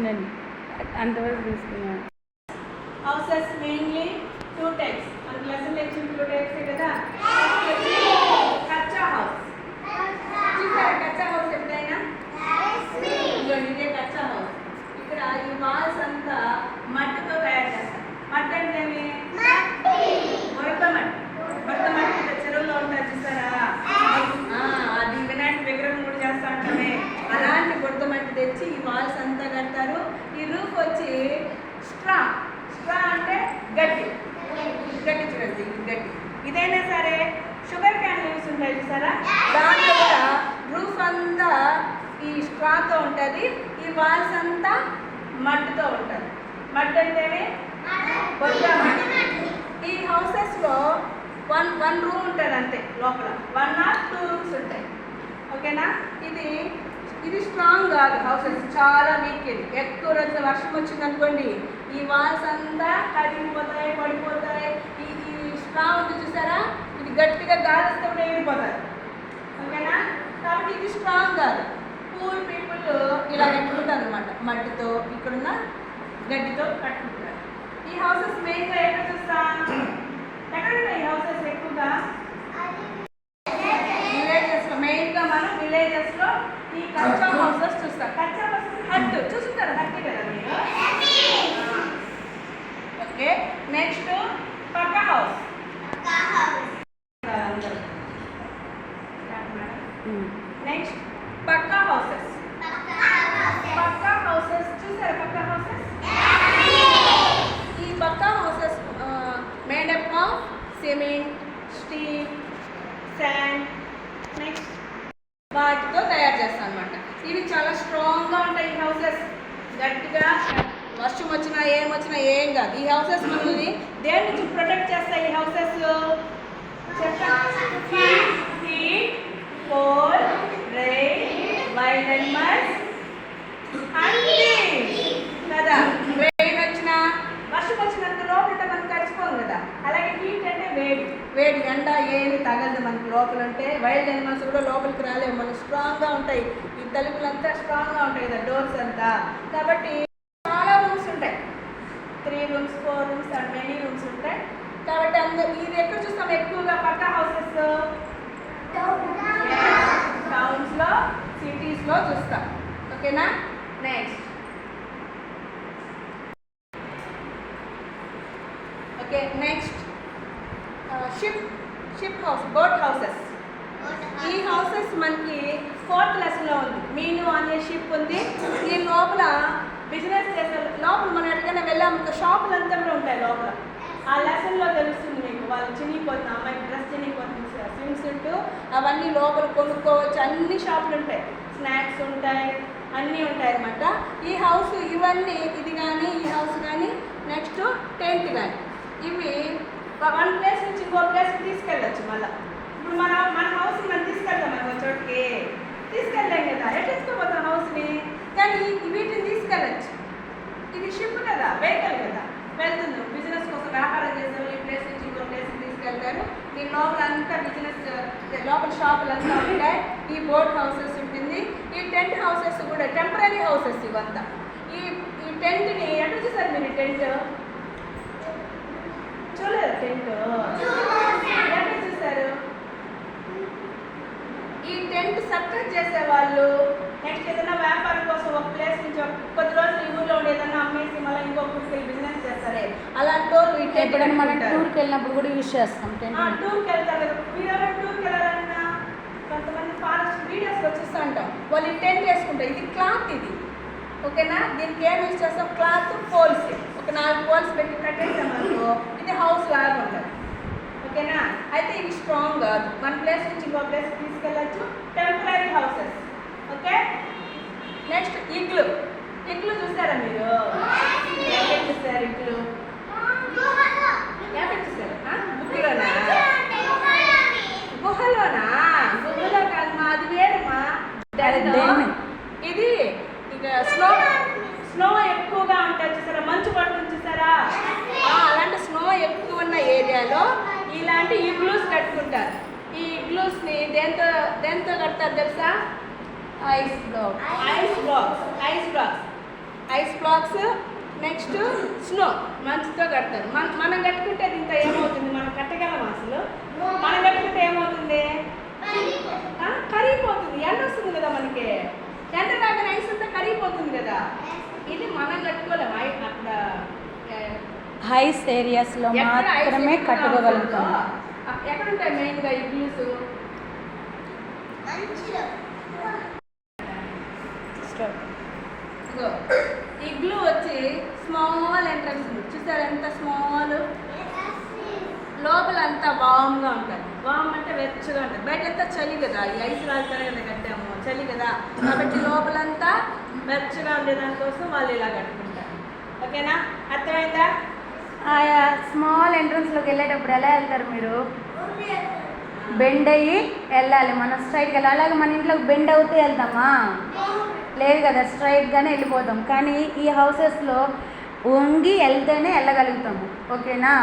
నేను అంతవరకు తీసుకున్నాను. Houses mainly 2 types. మన లెసన్ లెక్చర్ 2 టైప్స్ కదా. కచ్చా హౌస్. చూసారా కచ్చా హౌస్ ఎప్పుడైనా? ఇదే కచ్చా హౌస్. ఇక్కడ ఈ వాల్స్ అంతా మట్టితో తయారు చేస్తారు. మట్టి అంటే ఏమి? మురక మట్టి. మురక మట్టి చెరువులో ఉంటారు చూసారా? అది వినాయక విగ్రహం కూడా చేస్తా ఉంటామే. అలాంటి బుడత మట్టి తెచ్చి ఈ వాల్స్ అంతా కడతారు. ఈ రూఫ్ వచ్చి స్ట్రా అంటే గడ్డి చూడండి, గడ్డి. ఇదైనా సరే షుగర్ క్యాన్ లీవ్స్ ఉంటాయి చూసారా? దాంట్లో కూడా రూఫ్ అంతా ఈ స్ట్రాతో ఉంటుంది. ఈ వాల్స్ అంతా మట్టితో ఉంటుంది. మట్టి అంటేనే బొద్ద మట్టి. ఈ హౌసెస్లో వన్ రూమ్ ఉంటుంది అంతే. లోపల 1 or 2 రూమ్స్ ఉంటాయి. ఓకేనా? ఇది స్ట్రాంగ్ కాదు. హౌసెస్ చాలా వీక్. ఇది ఎక్కువ రోజుల వర్షం వచ్చిందనుకోండి ఈ వాల్స్ అంతా కరిగిపోతాయి, పడిపోతాయి. ఈ స్ట్రాంగ్ ఉంది చూసారా? ఇది గట్టిగా గాలి వస్తే కూడా ఎగిరిపోతాయి. ఓకేనా? కాబట్టి ఇది స్ట్రాంగ్ కాదు. పూర్ పీపుల్ ఇలా కట్టుకుంటారు అనమాట. మట్టితో ఇక్కడున్న గడ్డితో కట్టుకుంటారు. ఈ హౌసెస్ మెయిన్గా ఎక్కడ చూస్తాం? ఎక్కడ ఉన్నాయి హౌసెస్ ఎక్కువగా? విలేజెస్లో. మెయిన్గా మనం విలేజెస్లో ఈ కచ్చా హౌసెస్ చూస్తాం. కచ్చా హౌసెస్ హట్ చూస్తుంటారు. హట్ కదా మీరు? Okay. Next pucca house. Next pucca houses. Pucca houses చూసారా? పక్కా హౌసెస్. ఈ pucca houses made up of cement, steel, sand, next వాటితో తయారు చేస్తాం అనమాట. ఇవి చాలా స్ట్రాంగ్గా ఉంటాయి. ఈ హౌసెస్ గట్టిగా వర్షం వచ్చినా ఏమొచ్చినా ఏం కాదు. ఈ హౌసెస్ మనల్ని దేని నుంచి ప్రొటెక్ట్ చేస్తాయి? ఈ houses heat, cold, rain, wild animals కదా. రెయిన్ వచ్చినా వర్షం వచ్చినంత లోపల మనం తడిచిపోం కదా. అలాగే హీట్ అంటే వేడి ఎండ ఏమి తగలదు మనకు లోపల ఉంటే. వైల్డ్ అనిమల్స్ కూడా లోపలికి రాలేవు. మనకు స్ట్రాంగ్గా ఉంటాయి. ఈ తలుపులంతా స్ట్రాంగ్గా ఉంటాయి కదా, డోర్స్ అంతా. కాబట్టి చాలా రూమ్స్ ఉంటాయి. 3 rooms, 4 rooms and many rooms ఉంటాయి. కాబట్టి ఇది ఎక్కడ చూస్తాం ఎక్కువగా? పక్కా హౌసెస్ టౌన్స్లో, సిటీస్లో చూస్తాం. ఓకేనా? Next ship house, boat houses. ఈ హౌసెస్ మనకి 4th లెసన్లో ఉంది. మీను అనే షిప్ ఉంది. ఈ లోపల బిజినెస్ చేసే లోపల మనం ఎక్కడికైనా వెళ్ళాము షాపులంతా కూడా ఉంటాయి లోపల. ఆ లెసన్లో తెలుస్తుంది మీకు. వాళ్ళు చినిగిపోతుంది, అమ్మాయి డ్రెస్ చినిగిపోతుంది, స్విమ్ సూట్ అవన్నీ లోపల కొనుక్కోవచ్చు. అన్ని షాపులు ఉంటాయి, స్నాక్స్ ఉంటాయి, అన్నీ ఉంటాయి అన్నమాట. ఈ హౌస్ ఇవన్నీ ఇది కానీ, ఈ హౌస్ కానీ, నెక్స్ట్ టెంట్ కానీ, ఇవి 1 ప్లేస్ నుంచి ఇంకో ప్లేస్కి తీసుకెళ్ళచ్చు. మళ్ళీ ఇప్పుడు మన హౌస్ని మనం తీసుకెళ్తాం ఒక చోటుకి. తీసుకెళ్ళాం కదా, ఎట్లా తీసుకోపోతాం హౌస్ని? కానీ వీటిని తీసుకెళ్ళచ్చు. ఇది షిప్ కదా, వెహికల్ కదా, వెళ్తుంది. బిజినెస్ కోసం వ్యాపారం చేస్తారు. ఈ ప్లేస్ నుంచి ఇంకో ప్లేస్కి తీసుకెళ్తారు. ఈ లోపల అంతా బిజినెస్ లోపల షాపులు అంతా ఉంటాయి. ఈ బోట్ హౌసెస్ ఉంటుంది. ఈ టెంట్ హౌసెస్ కూడా టెంపరీ హౌసెస్ ఇవంతా. ఈ టెంట్ని ఎట్లా చూసారు మీరు? టెంట్ చూడలేదు? టెంట్ ఎట్లా చూసారు? ఈ టెంట్ సక్సెస్ చేసేవాళ్ళు నెక్స్ట్ ఏదైనా వ్యాపారం కోసం ఒక ప్లేస్ నుంచి కొద్ది రోజులు ఈ ఊళ్ళో ఉండి ఏదైనా అమ్మేసి మళ్ళీ ఇంకో ఊరికి బిజినెస్ చేస్తారే, అలాంటి వాళ్ళు ఈ టెంట్ మనం టూర్కి వెళ్ళినప్పుడు కూడా యూజ్ చేస్తాం. టూర్కి వెళ్తారు కదా. మీరు టూర్కి వెళ్ళాలన్నా కొంతమంది ఫారెస్ట్ వీడియోస్లో చూస్తూ ఉంటాం. వాళ్ళు ఈ టెంట్ వేసుకుంటారు. ఇది క్లాత్. ఇది ఓకేనా? దీనికి ఏం యూజ్ చేస్తాం? Cloth, poles. ఒక 4 పోల్స్ పెట్టి కట్టేసామనుకో ఇది హౌస్ లాగా ఉంటుంది. ఓకేనా? అయితే ఇది స్ట్రాంగ్ కాదు. 1 ప్లేస్ నుంచి ఇంకో ప్లేస్ తీసుకెళ్ళచ్చు. Temporary houses. Okay. Next igloo చూసారా మీరు? ఎక్కడ చూసారు ఇగ్లు? ఎక్కడ చూసారు? బుక్లోనా? గుహలోనా? గుహలో కాదమ్మా, అది వేరమ్మా. ఇది ఇక స్నో ఎక్కువగా ఉంటుంది చూసారా? మంచు పడుతుంది చూసారా? అలాంటి స్నో ఎక్కువ ఉన్న ఏరియాలో ఇలాంటి ఇగ్లూస్ కట్టుకుంటారు. ఈ ఇగ్లూస్ని దేంతో కడతారు తెలుసా? Ice blocks. Ice blocks, next snow మంచుతో కడతారు. మనం కట్టుకుంటే అది ఇంత ఏమవుతుంది? మనం కట్టగలం అసలు? మనం కట్టుకుంటే ఏమవుతుంది? కరిగిపోతుంది. ఎండ వస్తుంది కదా మనకి, ఎండ రాగానే ఐస్ అంతా కరిగిపోతుంది కదా. ఇది మనం కట్టుకోలేము. అక్కడ హైస్ ఏరియాస్లో ఎక్కడ ఐస్ మాత్రమే ఎక్కువగా కట్టుకోగలుగుతాం. ఉంటుందో, ఎక్కడ ఉంటాయి మెయిన్గా ఇగ్లూస్? ఇగో ఇగ్లూ వచ్చి స్మాల్ ఎంట్రన్స్ ఉంది. చూసారు ఎంత స్మాల్? లోపల అంతా వామ్గా ఉంటుంది. వామ్ అంటే వెచ్చగా ఉంటుంది. బయట అంతా చలి కదా, ఈ ఐస్ రాజుతానే కదా కట్టాము, చలి కదా, కాబట్టి లోపలంతా వెచ్చగా ఉండేదానికోసం వాళ్ళు ఇలా కట్టుకుంటారు. ఓకేనా? అర్థమైందా? ఆయా స్మాల్ ఎంట్రన్స్లోకి వెళ్ళేటప్పుడు ఎలా వెళ్తారు మీరు? బెండ్ అయ్యి వెళ్ళాలి. మనం స్ట్రైట్గా వెళ్ళాలి. అలాగే మన ఇంట్లోకి బెండ్ అవుతూ వెళ్తామా? లేదు కదా, స్ట్రైట్గానే వెళ్ళిపోతాం. కానీ ఈ హౌసెస్లో వంగి వెళ్తేనే వెళ్ళగలుగుతాము. ఓకేనా?